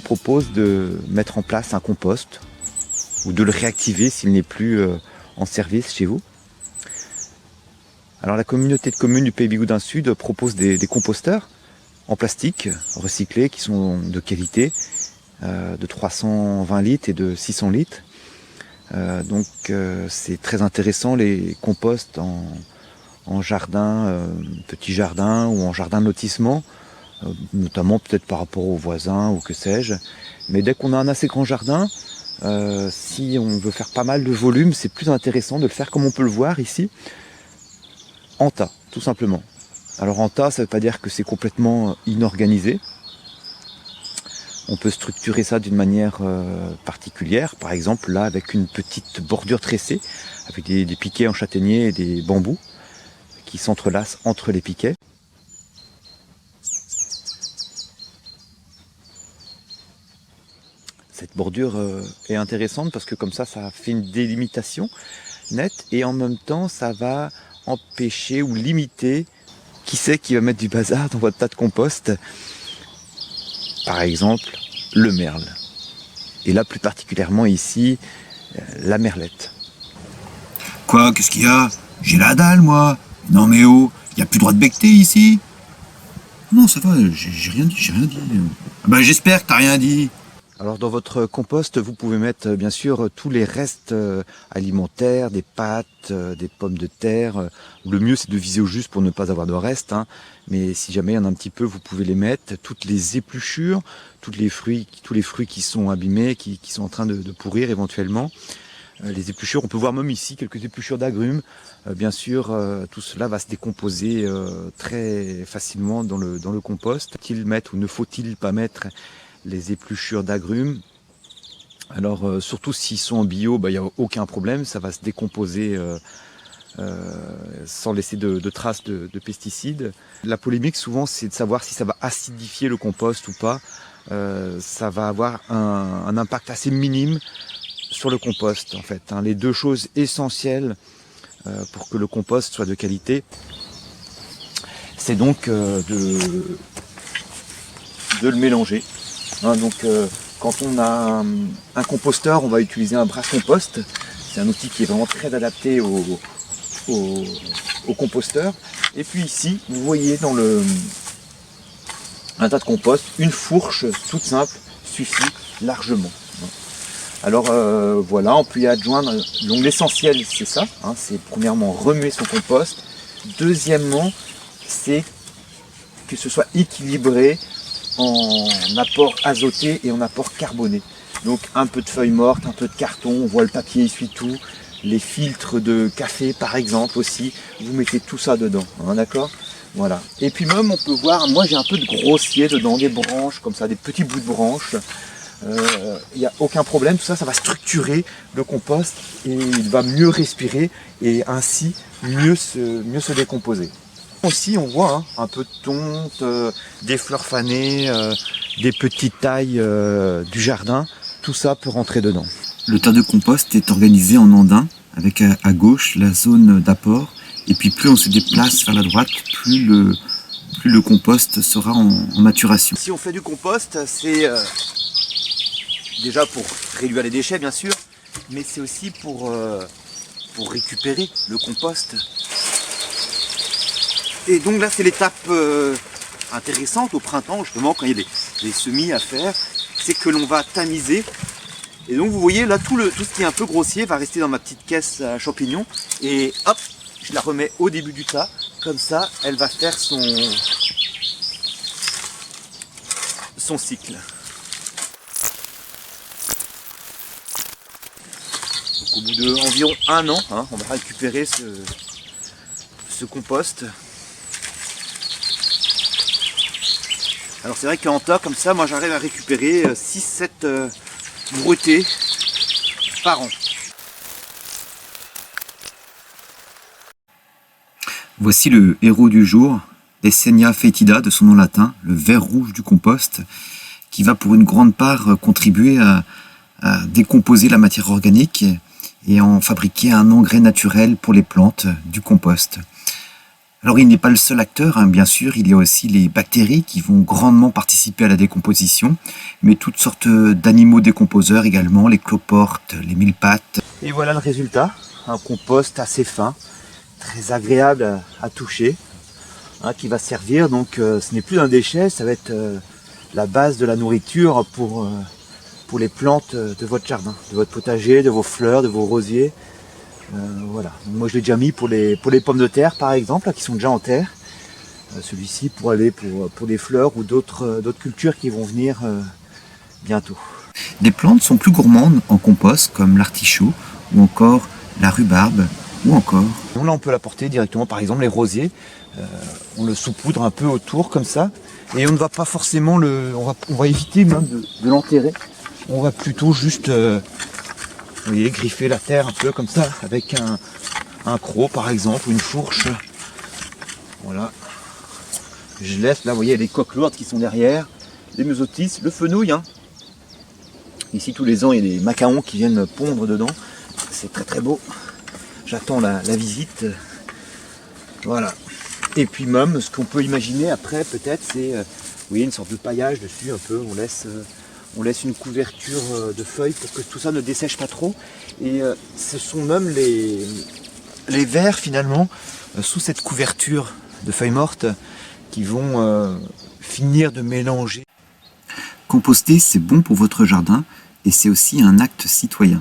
propose de mettre en place un compost ou de le réactiver s'il n'est plus en service chez vous. Alors la communauté de communes du Pays Bigoudin Sud propose des composteurs en plastique recyclés qui sont de qualité, de 320 litres et de 600 litres. Donc c'est très intéressant, les composts en jardin, petit jardin ou en jardin de lotissement, notamment peut-être par rapport aux voisins ou que sais-je. Mais dès qu'on a un assez grand jardin, si on veut faire pas mal de volume, c'est plus intéressant de le faire comme on peut le voir ici, en tas, tout simplement. Alors en tas, ça ne veut pas dire que c'est complètement inorganisé. On peut structurer ça d'une manière particulière, par exemple là avec une petite bordure tressée, avec des piquets en châtaignier et des bambous qui s'entrelacent entre les piquets. Cette bordure est intéressante parce que comme ça fait une délimitation nette et en même temps ça va empêcher ou limiter qui c'est qui va mettre du bazar dans votre tas de compost. Par exemple, le merle. Et là, plus particulièrement ici, la merlette. Quoi? Qu'est-ce qu'il y a? J'ai la dalle, moi. Non mais oh, il n'y a plus droit de becter ici. Non, ça va, j'ai rien dit. Ah bah j'espère que t'as rien dit. Alors dans votre compost, vous pouvez mettre bien sûr tous les restes alimentaires, des pâtes, des pommes de terre. Le mieux c'est de viser au juste pour ne pas avoir de restes, hein. Mais si jamais il y en a un petit peu, vous pouvez les mettre. Toutes les épluchures, tous les fruits qui sont abîmés, qui sont en train de pourrir éventuellement. Les épluchures, on peut voir même ici quelques épluchures d'agrumes. Bien sûr, tout cela va se décomposer très facilement dans le compost. Faut-il mettre ou ne faut-il pas mettre les épluchures d'agrumes? Alors surtout s'ils sont en bio, il n'y a aucun problème, ça va se décomposer sans laisser de traces de pesticides. La polémique souvent c'est de savoir si ça va acidifier le compost ou pas. Ça va avoir un impact assez minime sur le compost en fait, hein. Les deux choses essentielles pour que le compost soit de qualité, c'est donc de le mélanger. Hein, donc quand on a un composteur, on va utiliser un brasse compost. C'est un outil qui est vraiment très adapté au composteur. Et puis ici, vous voyez dans un tas de compost, une fourche toute simple suffit largement. Alors voilà, on peut y adjoindre, donc l'essentiel c'est ça, hein, c'est premièrement remuer son compost. Deuxièmement, c'est que ce soit équilibré en apport azoté et en apport carboné. Donc un peu de feuilles mortes, un peu de carton, on voit le papier essuie-tout, les filtres de café par exemple aussi, vous mettez tout ça dedans, hein, d'accord? Voilà. Et puis même on peut voir, moi j'ai un peu de grossier dedans, des branches comme ça, des petits bouts de branches. Il n'y a aucun problème, tout ça, ça va structurer le compost et il va mieux respirer et ainsi mieux se décomposer. Aussi on voit hein, un peu de tonte, des fleurs fanées, des petites tailles du jardin, tout ça peut rentrer dedans. Le tas de compost est organisé en andin, avec à gauche la zone d'apport, et puis plus on se déplace vers la droite, plus le compost sera en maturation. Si on fait du compost, c'est déjà pour réduire les déchets bien sûr, mais c'est aussi pour récupérer le compost. Et donc là c'est l'étape intéressante au printemps justement quand il y a des semis à faire, c'est que l'on va tamiser. Et donc vous voyez là tout ce qui est un peu grossier va rester dans ma petite caisse à champignons et hop, je la remets au début du tas, comme ça elle va faire son cycle. Donc, au bout d'environ un an, hein, on va récupérer ce compost. Alors c'est vrai qu'en tas comme ça, moi j'arrive à récupérer 6-7 brouettés par an. Voici le héros du jour, Eisenia foetida de son nom latin, le ver rouge du compost, qui va pour une grande part contribuer à décomposer la matière organique et en fabriquer un engrais naturel pour les plantes du compost. Alors il n'est pas le seul acteur, hein, bien sûr, il y a aussi les bactéries qui vont grandement participer à la décomposition, mais toutes sortes d'animaux décomposeurs également, les cloportes, les mille-pattes. Et voilà le résultat, un compost assez fin, très agréable à toucher, hein, qui va servir, donc ce n'est plus un déchet, ça va être la base de la nourriture pour les plantes de votre jardin, de votre potager, de vos fleurs, de vos rosiers. Voilà. Moi je l'ai déjà mis pour les pommes de terre par exemple, là, qui sont déjà en terre. Celui-ci pour aller pour des fleurs ou d'autres cultures qui vont venir bientôt. Des plantes sont plus gourmandes en compost comme l'artichaut ou encore la rhubarbe ou encore... Donc là on peut l'apporter directement, par exemple les rosiers, on le saupoudre un peu autour comme ça et on ne va pas forcément on va éviter même de l'enterrer. On va plutôt juste vous voyez, griffer la terre un peu comme ça avec un croc par exemple ou une fourche. Voilà. Je laisse là, vous voyez les coques lourdes qui sont derrière, les myosotis, le fenouil. Hein. Ici tous les ans il y a des macarons qui viennent pondre dedans. C'est très très beau. J'attends la visite. Voilà. Et puis même ce qu'on peut imaginer après peut-être c'est vous voyez, une sorte de paillage dessus un peu. On laisse une couverture de feuilles pour que tout ça ne dessèche pas trop. Et ce sont même les vers finalement, sous cette couverture de feuilles mortes, qui vont finir de mélanger. Composter, c'est bon pour votre jardin et c'est aussi un acte citoyen.